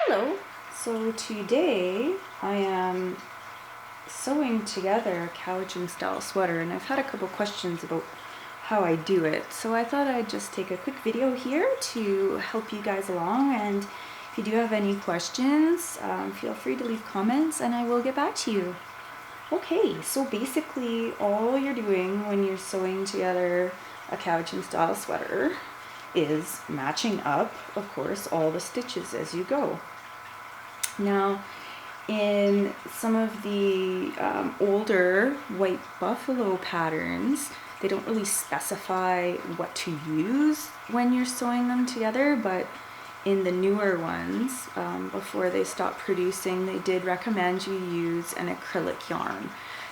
Hello. So today I am sewing together a Cowichan style sweater, and I've had a couple questions about how I do it. So I thought I'd just take a quick video here to help you guys along, and if you do have any questions, feel free to leave comments and I will get back to you. Okay, so basically all you're doing when you're sewing together a Cowichan style sweater is matching up, of course, all the stitches as you go. Now, in some of the older white buffalo patterns, they don't really specify what to use when you're sewing them together, but in the newer ones, before they stopped producing, they did recommend you use an acrylic yarn,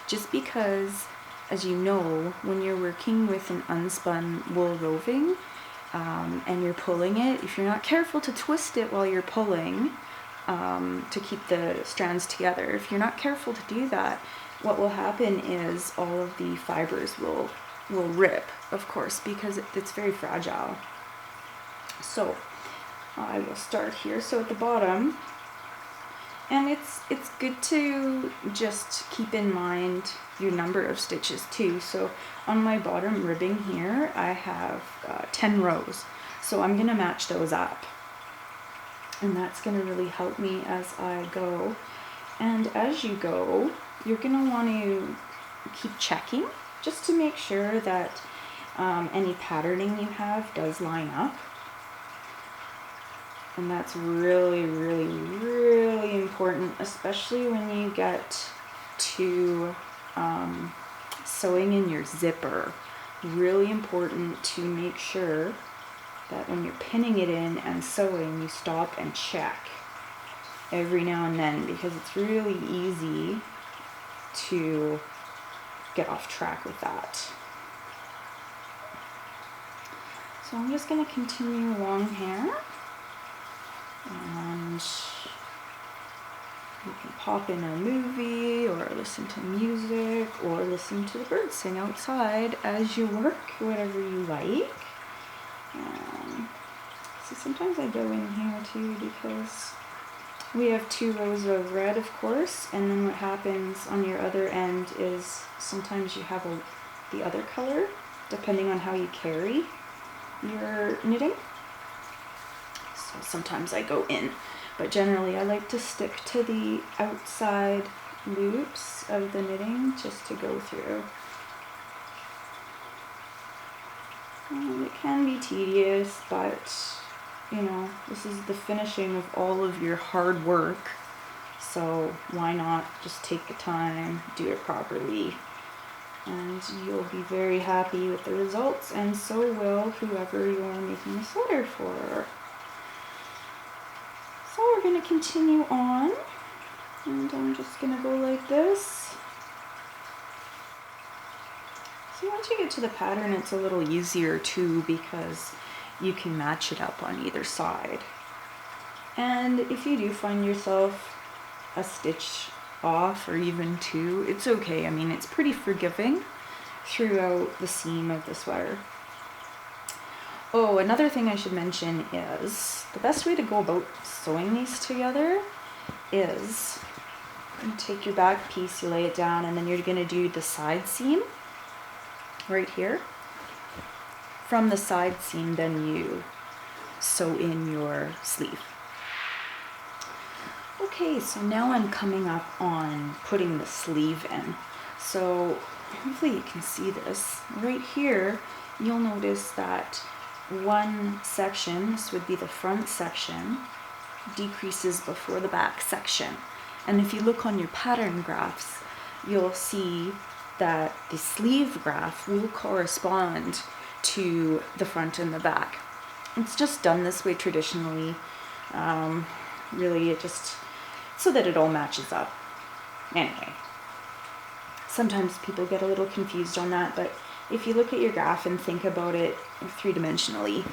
just because, as you know, when you're working with an unspun wool roving and you're pulling it, if you're not careful to twist it while you're pulling, to keep the strands together. If you're not careful to do that, what will happen is all of the fibers will rip, of course, because it's very fragile. So I will start here. So at the bottom, and it's good to just keep in mind your number of stitches too. So on my bottom ribbing here, I have 10 rows. So I'm gonna match those up. And that's going to really help me as I go. And as you go, you're going to want to keep checking just to make sure that any patterning you have does line up. And that's really, really, really important, especially when you get to sewing in your zipper. Really important to make sure that when you're pinning it in and sewing, you stop and check every now and then, because it's really easy to get off track with that. So I'm just going to continue along here, and you can pop in a movie or listen to music or listen to the birds sing outside as you work, whatever you like. So sometimes I go in here too, because we have 2 rows of red, of course, and then what happens on your other end is sometimes you have the other color, depending on how you carry your knitting. So sometimes I go in, but generally I like to stick to the outside loops of the knitting just to go through. And it can be tedious, but you know, this is the finishing of all of your hard work, so why not just take the time, do it properly, and you'll be very happy with the results, and so will whoever you're making a sweater for. So we're going to continue on, and I'm just going to go like this. So once you get to the pattern, it's a little easier too, because you can match it up on either side. And if you do find yourself a stitch off, or even 2, it's okay. I mean, it's pretty forgiving throughout the seam of the sweater. Oh, another thing I should mention is the best way to go about sewing these together is you take your back piece, you lay it down, and then you're going to do the side seam right here. From the side seam, then you sew in your sleeve. Okay, so now I'm coming up on putting the sleeve in. So hopefully you can see this. Right here, you'll notice that one section, this would be the front section, decreases before the back section. And if you look on your pattern graphs, you'll see that the sleeve graph will correspond to the front and the back. It's just done this way traditionally. Really, it just so that it all matches up. Anyway, sometimes people get a little confused on that, but if you look at your graph and think about it 3-dimensionally,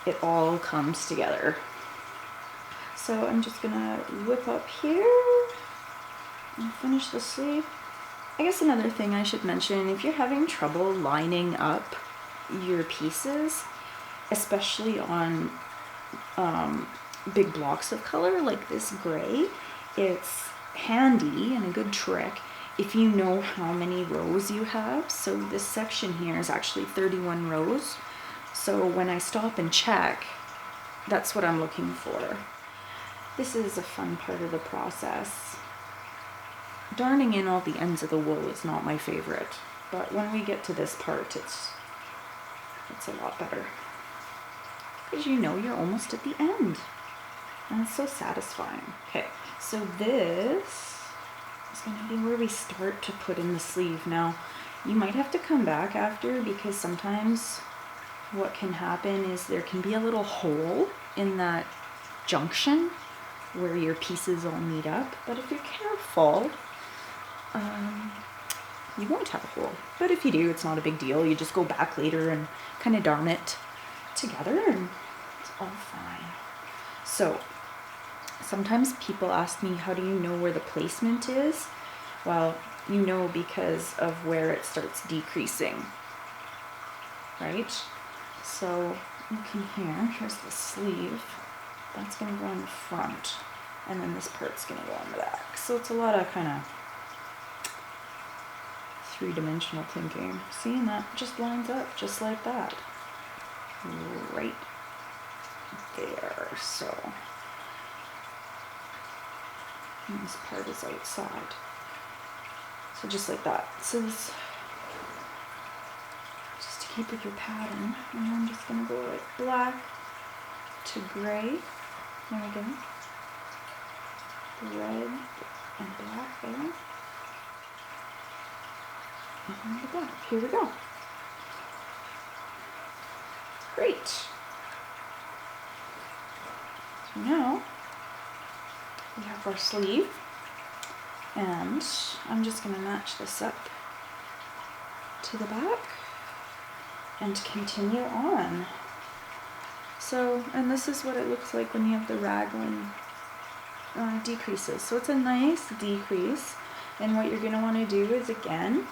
it all comes together. So I'm just gonna whip up here and finish the sleeve. I guess another thing I should mention, if you're having trouble lining up your pieces, especially on big blocks of color like this gray, it's handy and a good trick if you know how many rows you have. So this section here is actually 31 rows. So when I stop and check, that's what I'm looking for. This is a fun part of the process. Darning in all the ends of the wool is not my favorite, but when we get to this part, it's a lot better. Because you know you're almost at the end. And it's so satisfying. Okay, so this is going to be where we start to put in the sleeve. Now, you might have to come back after, because sometimes what can happen is there can be a little hole in that junction where your pieces all meet up. But if you're careful, you won't have a hole. But if you do, it's not a big deal. You just go back later and kind of darn it together and it's all fine. So sometimes people ask me, how do you know where the placement is? Well, you know because of where it starts decreasing, right? So looking here, here's the sleeve. That's going to go on the front, and then this part's going to go on the back. So it's a lot of kind of three-dimensional thinking. See, and that just lines up just like that. Right there. So and this part is outside. So just like that. So this, just to keep with your pattern, and I'm just going to go like black to gray. There we go. Red and black there. And the black. Here we go. Great. So now we have our sleeve, and I'm just going to match this up to the back and continue on. So, and this is what it looks like when you have the raglan decreases. So it's a nice decrease, and what you're going to want to do is, again,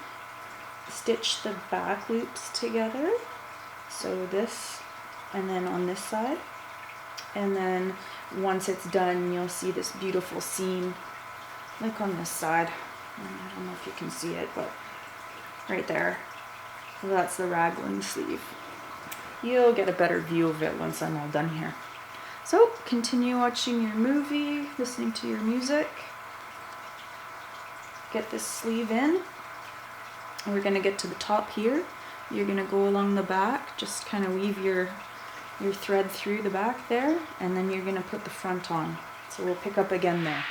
stitch the back loops together. So this, and then on this side, and then once it's done, you'll see this beautiful seam, like on this side. I don't know if you can see it, but right there. So that's the raglan sleeve. You'll get a better view of it once I'm all done here. So continue watching your movie, listening to your music. Get this sleeve in. And we're going to get to the top here. You're going to go along the back, just kind of weave your thread through the back there, and then you're going to put the front on. So we'll pick up again there.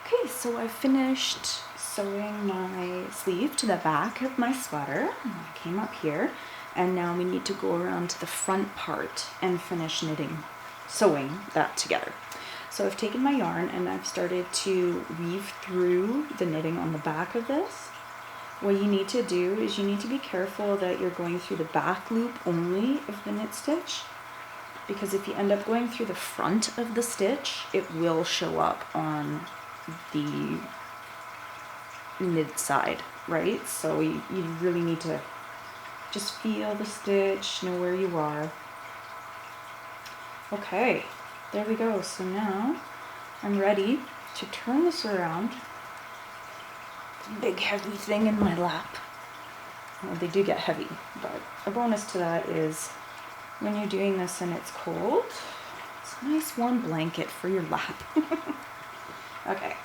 Okay, so I finished sewing my sleeve to the back of my sweater. I came up here, and now we need to go around to the front part and finish sewing that together. So I've taken my yarn and I've started to weave through the knitting on the back of this. What you need to do is you need to be careful that you're going through the back loop only of the knit stitch, because if you end up going through the front of the stitch, it will show up on the knit side, right? So you really need to just feel the stitch, know where you are. Okay, there we go. So now I'm ready to turn this around. Big heavy thing in my lap. Well, they do get heavy, but a bonus to that is when you're doing this and it's cold, it's a nice warm blanket for your lap. Okay,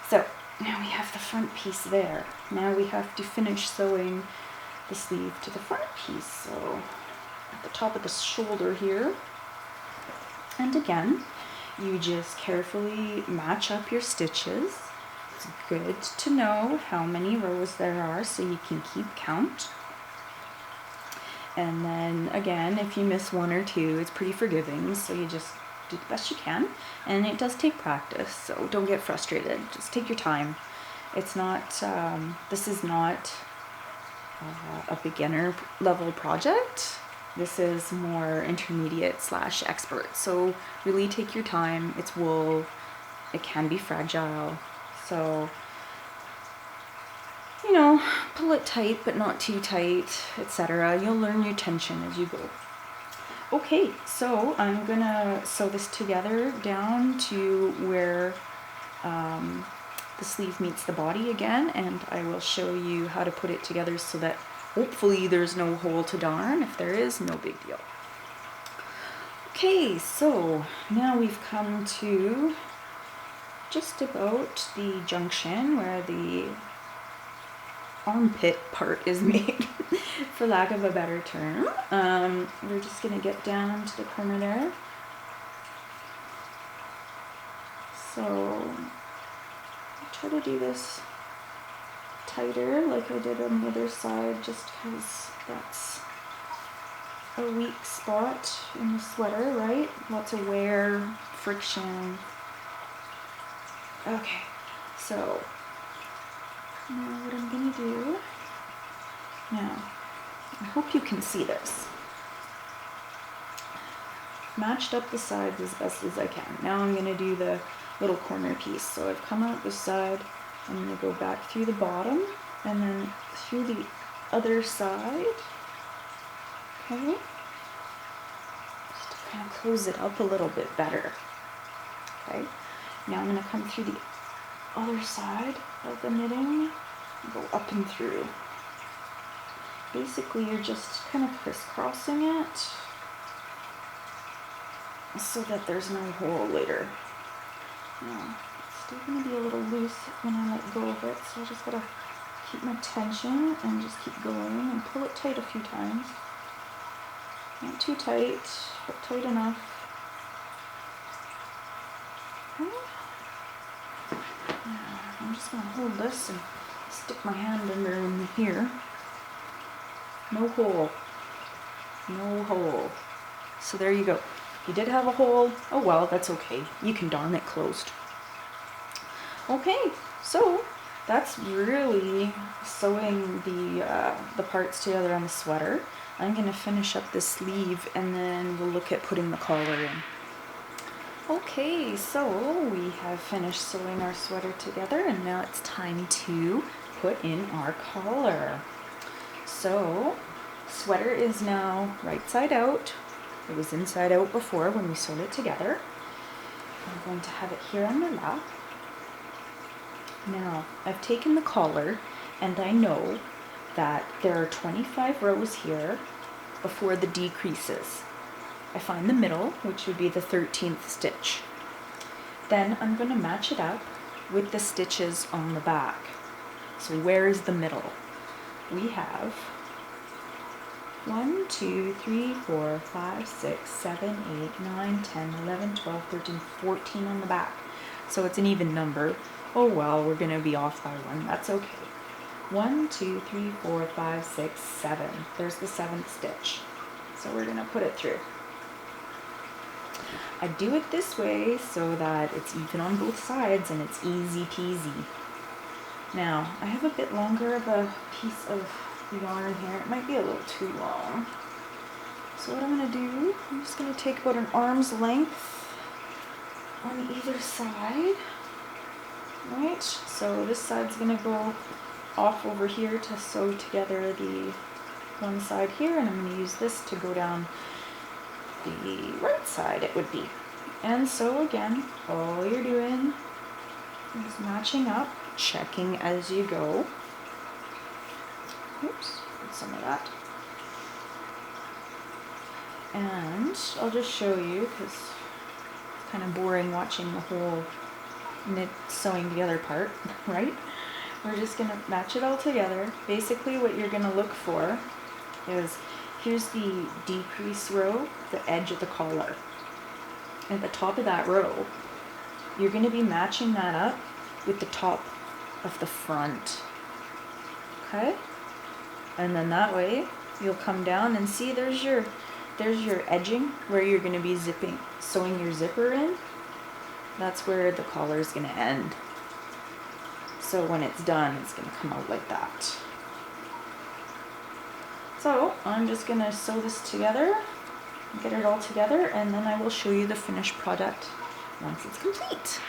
so now we have the front piece there. Now we have to finish sewing the sleeve to the front piece. So at the top of the shoulder here, and again, you just carefully match up your stitches. It's good to know how many rows there are so you can keep count. And then again, if you miss one or two, it's pretty forgiving, so you just do the best you can. And it does take practice, so don't get frustrated. Just take your time. It's not, this is not a beginner level project. This is more intermediate / expert. So really take your time. It's wool. It can be fragile. So, you know, pull it tight but not too tight, etc. You'll learn your tension as you go. Okay, so I'm gonna sew this together down to where the sleeve meets the body again, and I will show you how to put it together so that hopefully there's no hole to darn. If there is, no big deal. Okay, so now we've come to just about the junction where the armpit part is made, for lack of a better term. We're just gonna get down to the corner there. So try to do this tighter like I did on the other side, just because that's a weak spot in the sweater, right? Lots of wear, friction. Okay, so now what I'm gonna do, now I hope you can see this. Matched up the sides as best as I can. Now I'm gonna do the little corner piece. So I've come out this side, I'm gonna go back through the bottom and then through the other side. Okay, just to kind of close it up a little bit better. Okay, now I'm gonna come through the other side of the knitting, go up and through. Basically, you're just kind of crisscrossing it so that there's no hole later. Now, it's still going to be a little loose when I let go of it, so I just gotta keep my tension and just keep going and pull it tight a few times. Not too tight, but tight enough. Okay. Now, I'm just going to hold this and stick my hand under in here. No hole. No hole. So there you go. If you did have a hole, oh well, that's okay. You can darn it closed. Okay, so that's really sewing the parts together on the sweater. I'm going to finish up the sleeve and then we'll look at putting the collar in. Okay, so we have finished sewing our sweater together and now it's time to put in our collar. So, sweater is now right side out. It was inside out before when we sewed it together. I'm going to have it here on my lap. Now, I've taken the collar and I know that there are 25 rows here before the decreases. I find the middle, which would be the 13th stitch. Then I'm going to match it up with the stitches on the back. So where is the middle? We have 1, 2, 3, 4, 5, 6, 7, 8, 9, 10, 11, 12, 13, 14 on the back. So it's an even number. Oh well, we're going to be off by one. That's okay. 1, 2, 3, 4, 5, 6, 7. There's the 7th stitch. So we're going to put it through. I do it this way so that it's even on both sides and it's easy peasy. Now, I have a bit longer of a piece of yarn here. It might be a little too long. So what I'm going to do, I'm just going to take about an arm's length on either side. Right, so this side's going to go off over here to sew together the one side here, and I'm going to use this to go down the right side it would be. And so again, all you're doing is matching up, checking as you go. Oops, put some of that. And I'll just show you because it's kind of boring watching the whole knit sewing together part, right? We're just going to match it all together. Basically what you're going to look for is, here's the decrease row, the edge of the collar. At the top of that row, you're going to be matching that up with the top of the front. Okay? And then that way, you'll come down and see there's your edging where you're going to be sewing your zipper in. That's where the collar is going to end. So when it's done, it's going to come out like that. So I'm just going to sew this together, get it all together, and then I will show you the finished product once it's complete.